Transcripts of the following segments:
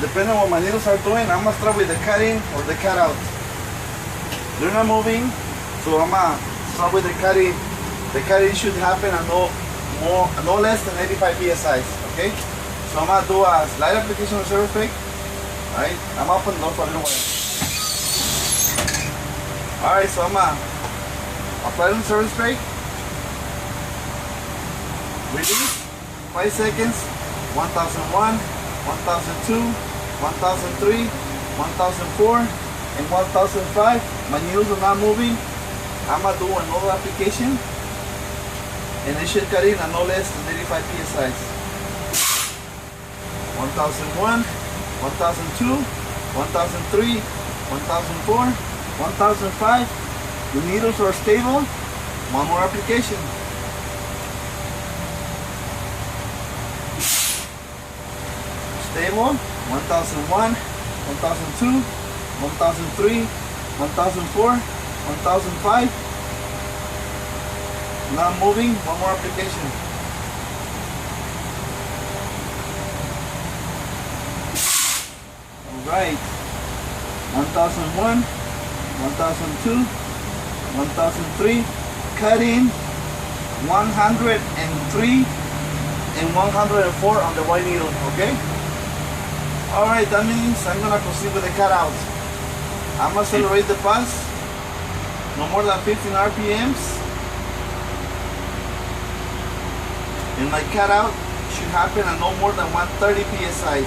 depending on what my needles are doing, I'm gonna start with the cut in or the cut out. They're not moving, so I'm gonna start with the cut in. The cut in should happen at no less than 85 psi. Okay, so I'm gonna do a slight application of surface brake. All right, I'm up and down for a little while. All right, so I'm gonna apply the surface brake. Release. 5 seconds. 1001, 1002, 1003, 1004, and 1005. My needles are not moving. I'm gonna do another application, and it should cut in at no less than 85 psi. 1001, 1002, 1003, 1004, 1005. The needles are stable. One more application. Stable. 1001, 1002, 1003, 1004, 1005. Not moving. One more application. Alright. 1001, 1002, 1003. Cut in 103 and 104 on the white needle. Okay? Alright, that means I'm gonna proceed with the cut out. I'm gonna accelerate the pass. No more than 15 RPMs. And my cut out should happen at no more than 130 psi.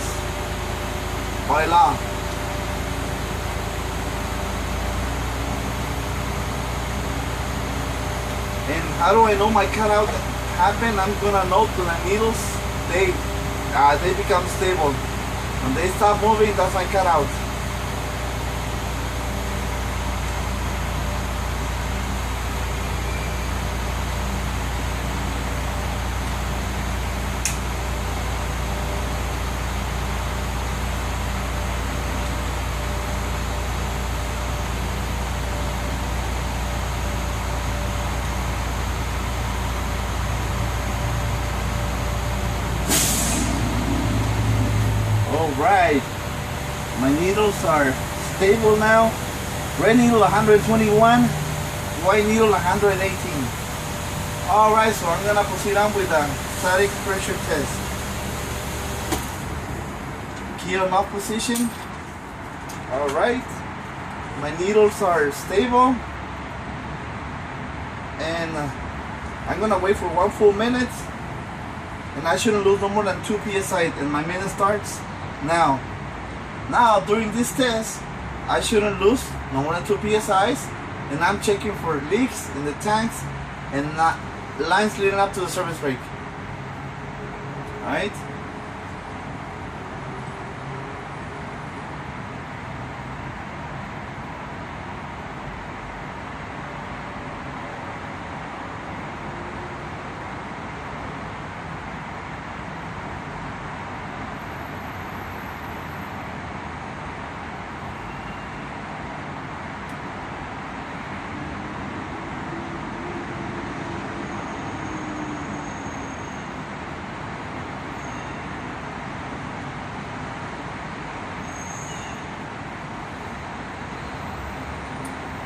Voila. And how do I know my cut out happened? I'm gonna note to the needles they become stable. When they stop moving, that's my cut out. Alright, my needles are stable now. Red needle 121, white needle 118. Alright, so I'm gonna proceed on with the static pressure test. Key on off position. Alright, my needles are stable. And I'm gonna wait for 1 full minute. And I shouldn't lose no more than 2 psi, and my minute starts now. Now during this test, I shouldn't lose no more than 2 psi's, and I'm checking for leaks in the tanks and not lines leading up to the surface brake. Alright.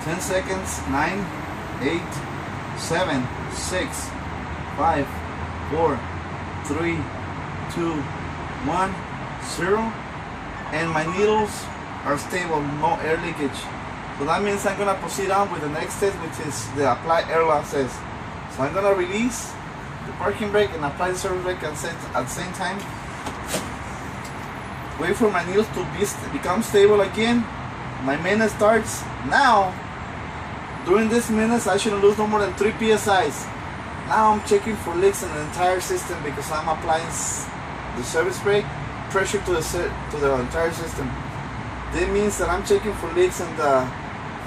Ten seconds. 9, 8, 7, 6, 5, 4, 3, 2, 1, 0. And my needles are stable, no air leakage. So that means I'm gonna proceed on with the next test, which is the apply air loss test. So I'm gonna release the parking brake and apply the surface brake at the same time. Wait for my needles to become stable again. My minute starts now. During this minutes, I shouldn't lose no more than 3 psi's. Now I'm checking for leaks in the entire system because I'm applying the service brake pressure to the entire system. That means that I'm checking for leaks in the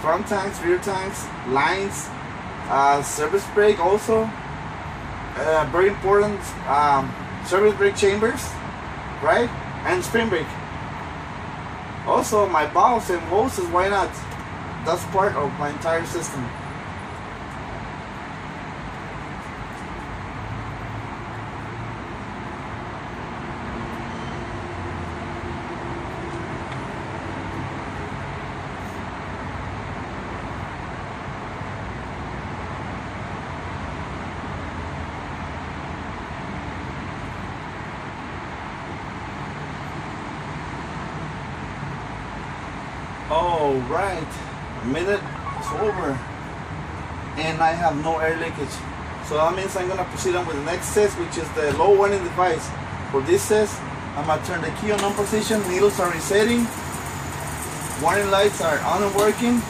front tanks, rear tanks, lines, service brake also. Very important, service brake chambers, right? And spring brake. Also my valves and hoses, why not? That's part of my entire system. All right, a minute is over, and I have no air leakage. So that means I'm gonna proceed on with the next test, which is the low warning device. For this test, I'm gonna turn the key on position, needles are resetting, warning lights are on and working.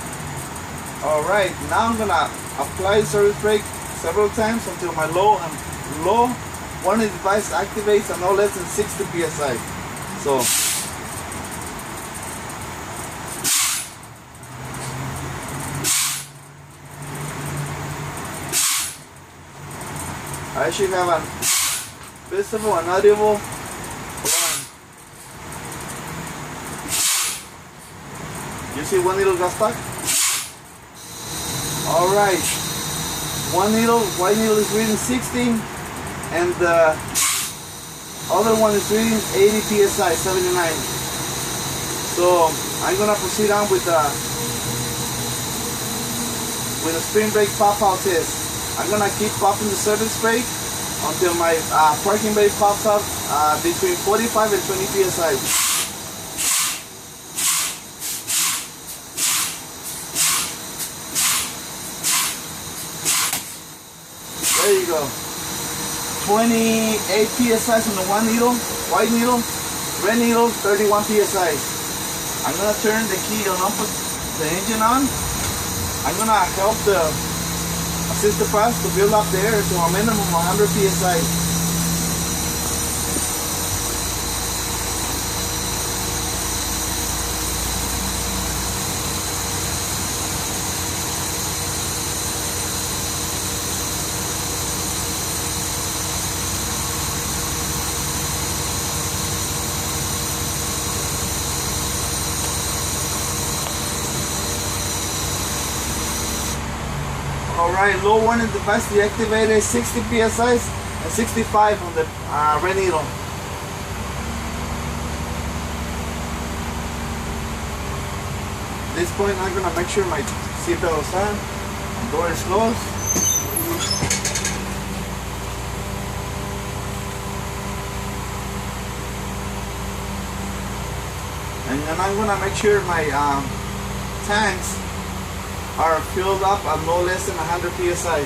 All right, now I'm gonna apply the service brake several times until my low warning device activates at no less than 60 psi. So I should have a visible and audible alarm. You see one needle got stuck? Alright, white needle is reading 16 and the other one is reading 80 psi, 79. So I'm gonna proceed on with the spring brake pop out test. I'm gonna keep popping the service brake until my parking brake pops up between 45 and 20 psi. There you go. 28 psi on the one needle, white needle, red needle, 31 psi. I'm gonna turn the key on, put the engine on. I'm gonna help the assisted pass to build up the air to a minimum of 100 psi. Alright, low warning device deactivated, 60 psi and 65 on the red needle. At this point, I'm going to make sure my seatbelt is on, and door is closed. And then I'm going to make sure my tanks are filled up at no less than 100 psi.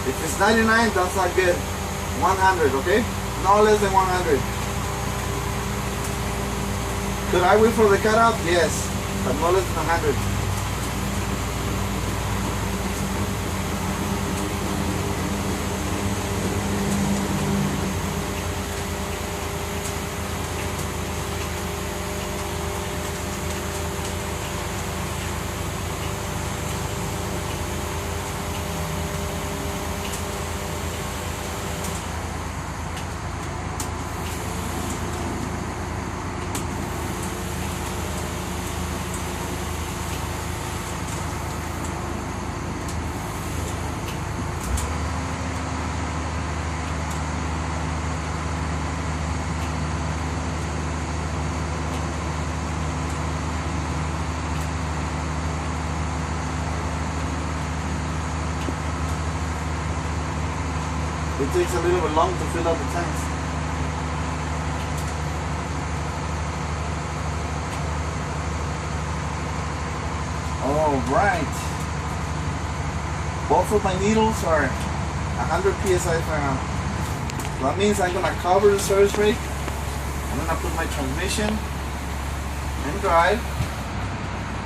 If it's 99, that's not good. 100, okay? No less than 100. Could I wait for the cutout? Yes, but no less than 100. It takes a little bit long to fill up the tanks. Alright. Both of my needles are 100 psi for now. So that means I'm going to cover the service brake. I'm going to put my transmission in drive.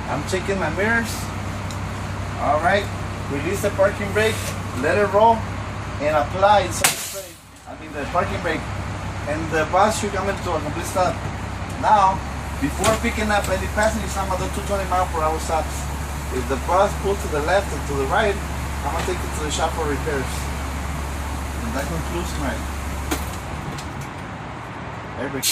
I'm checking my mirrors. Alright. Release the parking brake. Let it roll. And apply the parking brake, and the bus should come into a complete stop. Now, before picking up any passengers, I'm gonna do 220-mile-per-hour stops. If the bus pulls to the left or to the right, I'm gonna take it to the shop for repairs. And that concludes my air brake.